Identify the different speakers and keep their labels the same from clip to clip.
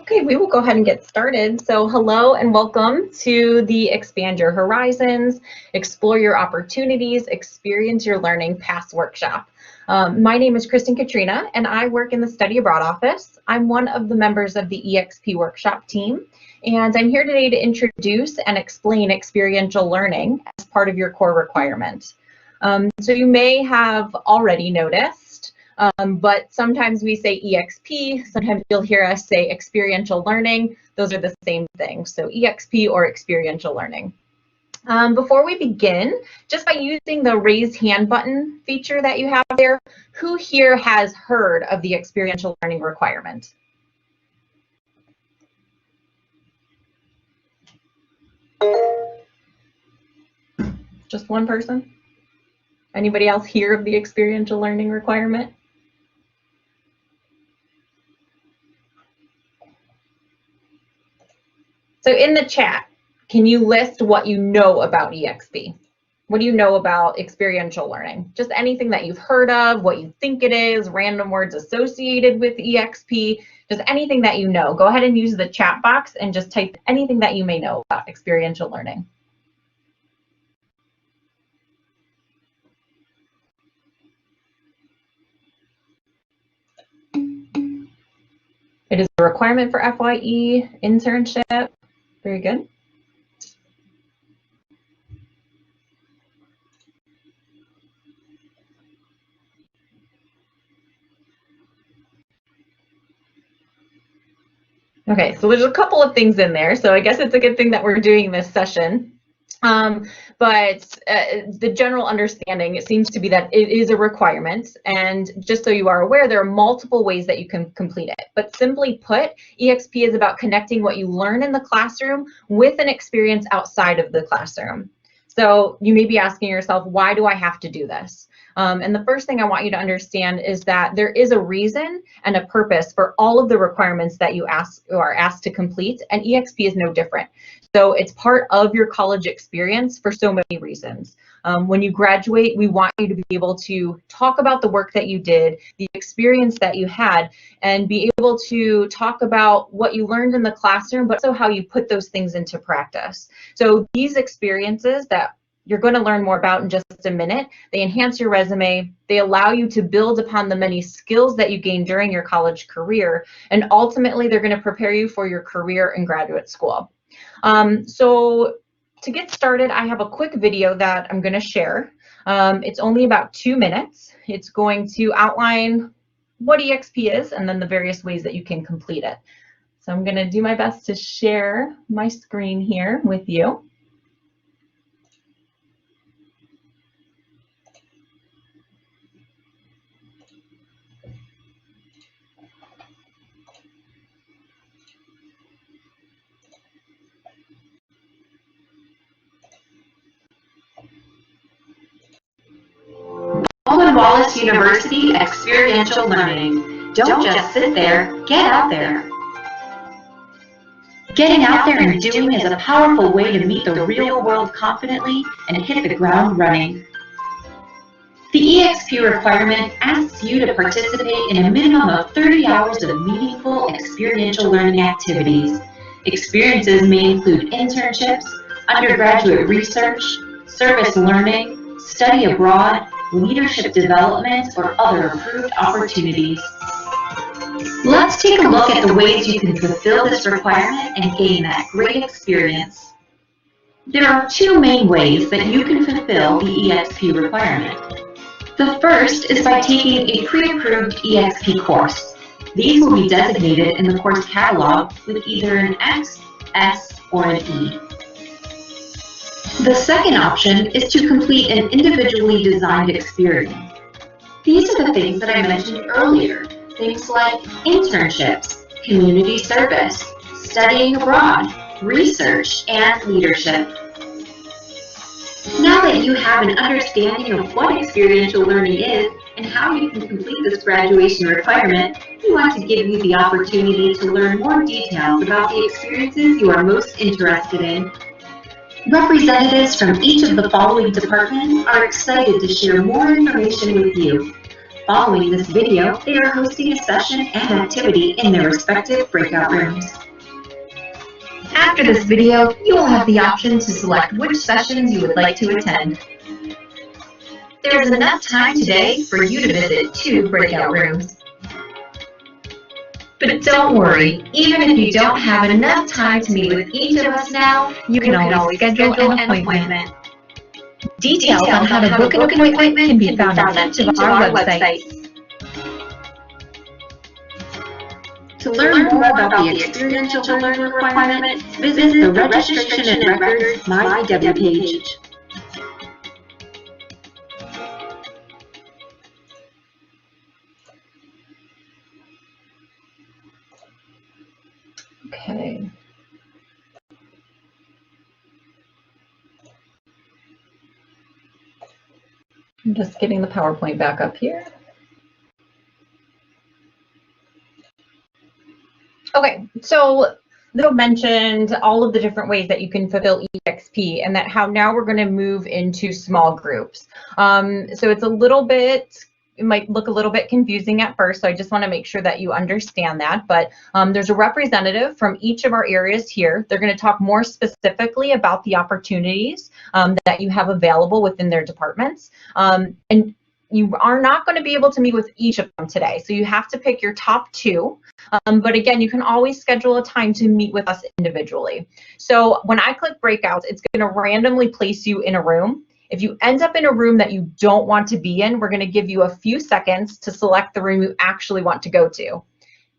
Speaker 1: Okay, we will go ahead and get started. So hello and welcome to the Expand Your Horizons, Explore Your Opportunities, Experience Your Learning PASS workshop. My name is Kristen Katrina and I work in the Study Abroad office. I'm one of the members of the EXP workshop team, and I'm here today to introduce and explain experiential learning as part of your core requirement. So you may have already noticed, but sometimes we say EXP, sometimes you'll hear us say experiential learning. Those are the same thing, so EXP or experiential learning. Before we begin, just by using the raise hand button feature that you have there, who here has heard of the experiential learning requirement? Just one person? Anybody else hear of the experiential learning requirement? So in the chat, can you list what you know about EXP? What do you know about experiential learning? Just anything that you've heard of, what you think it is, random words associated with EXP, just anything that you know. Go ahead and use the chat box and just type anything that you may know about experiential learning. It is a requirement for FYE internship. Very good. Okay, so there's a couple of things in there. So I guess it's a good thing that we're doing this session. But the general understanding, it seems to be that it is a requirement. And just so you are aware, there are multiple ways that you can complete it. But simply put, EXP is about connecting what you learn in the classroom with an experience outside of the classroom. So you may be asking yourself, why do I have to do this? And the first thing I want you to understand is that there is a reason and a purpose for all of the requirements that you are asked to complete, and EXP is no different. So it's part of your college experience for so many reasons. When you graduate, we want you to be able to talk about the work that you did, the experience that you had, and be able to talk about what you learned in the classroom, but also how you put those things into practice. So these experiences that you're going to learn more about in just a minute, they enhance your resume, they allow you to build upon the many skills that you gain during your college career, and ultimately they're going to prepare you for your career in graduate school. So to get started, I have a quick video that I'm going to share. It's only about 2 minutes. It's going to outline what EXP is and then the various ways that you can complete it. So I'm going to do my best to share my screen here with you.
Speaker 2: Wallace University Experiential Learning. Don't just sit there, get out there. Getting out there and doing is a powerful way to meet the real world confidently and hit the ground running. The EXP requirement asks you to participate in a minimum of 30 hours of meaningful experiential learning activities. Experiences may include internships, undergraduate research, service learning, study abroad, leadership development, or other approved opportunities. Let's take a look at the ways you can fulfill this requirement and gain that great experience. There are 2 main ways that you can fulfill the EXP requirement. The first is by taking a pre-approved EXP course. These will be designated in the course catalog with either an X, S, or an E. The second option is to complete an individually designed experience. These are the things that I mentioned earlier, things like internships, community service, studying abroad, research, and leadership. Now that you have an understanding of what experiential learning is and how you can complete this graduation requirement, we want to give you the opportunity to learn more details about the experiences you are most interested in. Representatives from each of the following departments are excited to share more information with you. Following this video, they are hosting a session and activity in their respective breakout rooms. After this video, you will have the option to select which sessions you would like to attend. There is enough time today for you to visit 2 breakout rooms. But don't worry, even if you don't have enough time to meet with each of us now, you can always schedule an appointment. Details on how to book an appointment can be found on each of our websites. To learn more about the experiential learning requirement, visit the Registration and Records MyBW page.
Speaker 1: Okay. I'm just getting the PowerPoint back up here. Okay, so Leo mentioned all of the different ways that you can fulfill EXP and that how now we're going to move into small groups. So it's a little bit, it might look a little bit confusing at first, so I just want to make sure that you understand that. But there's a representative from each of our areas here. They're going to talk more specifically about the opportunities that you have available within their departments. And you are not going to be able to meet with each of them today, so you have to pick your top 2. But again, you can always schedule a time to meet with us individually. So when I click breakouts, it's going to randomly place you in a room. If you end up in a room that you don't want to be in, we're going to give you a few seconds to select the room you actually want to go to.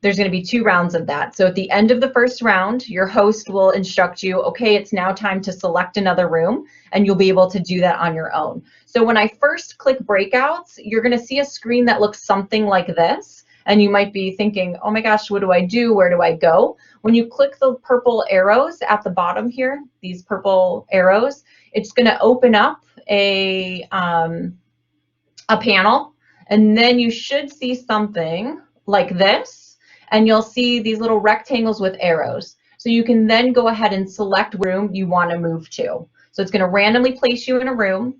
Speaker 1: There's going to be 2 rounds of that. So at the end of the first round, your host will instruct you, okay, it's now time to select another room, and you'll be able to do that on your own. So when I first click breakouts, you're going to see a screen that looks something like this. And you might be thinking, oh my gosh, what do I do? Where do I go? When you click the purple arrows at the bottom here, these purple arrows, it's going to open up a panel, and then you should see something like this, and you'll see these little rectangles with arrows. So you can then go ahead and select room you want to move to. So it's going to randomly place you in a room,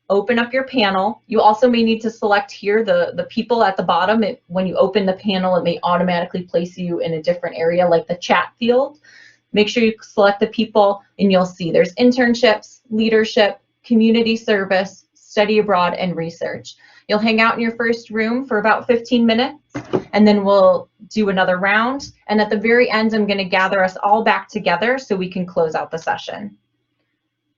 Speaker 1: open up your panel. You also may need to select here the people at the bottom. When you open the panel, it may automatically place you in a different area like the chat field. Make sure you select the people, and you'll see there's internships, leadership, community service, study abroad, and research. You'll hang out in your first room for about 15 minutes, and then we'll do another round. And at the very end, I'm going to gather us all back together so we can close out the session.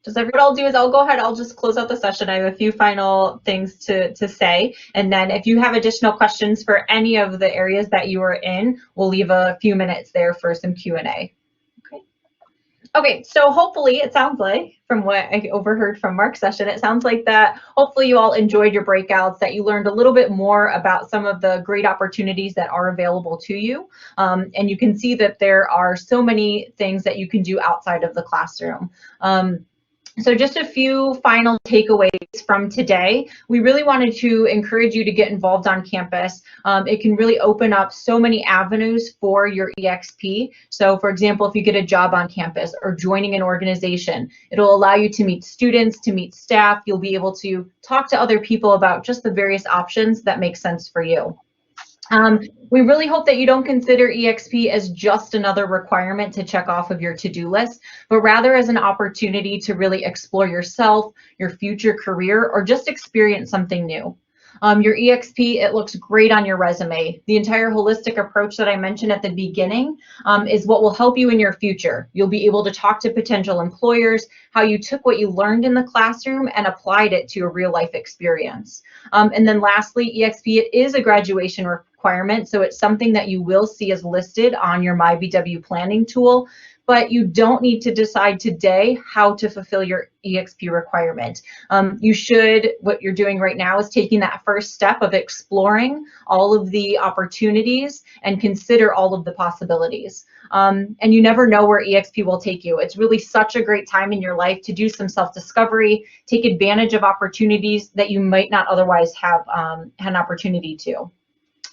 Speaker 1: What I'll do is I'll go ahead, I'll just close out the session. I have a few final things to say. And then if you have additional questions for any of the areas that you are in, we'll leave a few minutes there for some Q&A. Okay, so hopefully it sounds like, from what I overheard from Mark's session, it sounds like that hopefully you all enjoyed your breakouts, that you learned a little bit more about some of the great opportunities that are available to you. And you can see that there are so many things that you can do outside of the classroom. So just a few final takeaways from today. We really wanted to encourage you to get involved on campus. It can really open up so many avenues for your EXP. So for example, if you get a job on campus or joining an organization, it'll allow you to meet students, to meet staff. You'll be able to talk to other people about just the various options that make sense for you. We really hope that you don't consider EXP as just another requirement to check off of your to-do list, but rather as an opportunity to really explore yourself, your future career, or just experience something new. Your EXP, it looks great on your resume. The entire holistic approach that I mentioned at the beginning is what will help you in your future. You'll be able to talk to potential employers, how you took what you learned in the classroom and applied it to a real life experience. And then lastly, EXP, it is a graduation requirement, so it's something that you will see as listed on your MyBW planning tool, but you don't need to decide today how to fulfill your EXP requirement. What you're doing right now is taking that first step of exploring all of the opportunities and consider all of the possibilities. And you never know where EXP will take you. It's really such a great time in your life to do some self-discovery, take advantage of opportunities that you might not otherwise have had an opportunity to.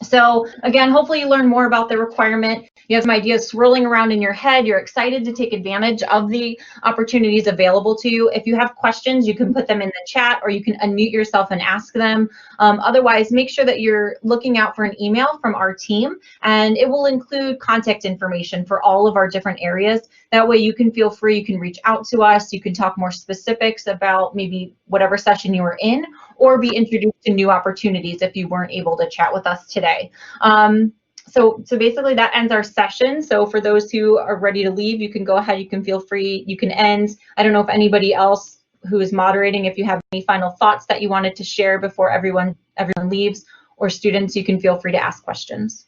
Speaker 1: So again, hopefully you learn more about the requirement. You have some ideas swirling around in your head. You're excited to take advantage of the opportunities available to you. If you have questions, you can put them in the chat or you can unmute yourself and ask them. Otherwise, make sure that you're looking out for an email from our team, and it will include contact information for all of our different areas. That way you can feel free, you can reach out to us, you can talk more specifics about maybe whatever session you were in, or be introduced to new opportunities if you weren't able to chat with us today. So basically that ends our session. So for those who are ready to leave, you can go ahead, you can feel free, you can end. I don't know if anybody else who is moderating, if you have any final thoughts that you wanted to share before everyone leaves, or students, you can feel free to ask questions.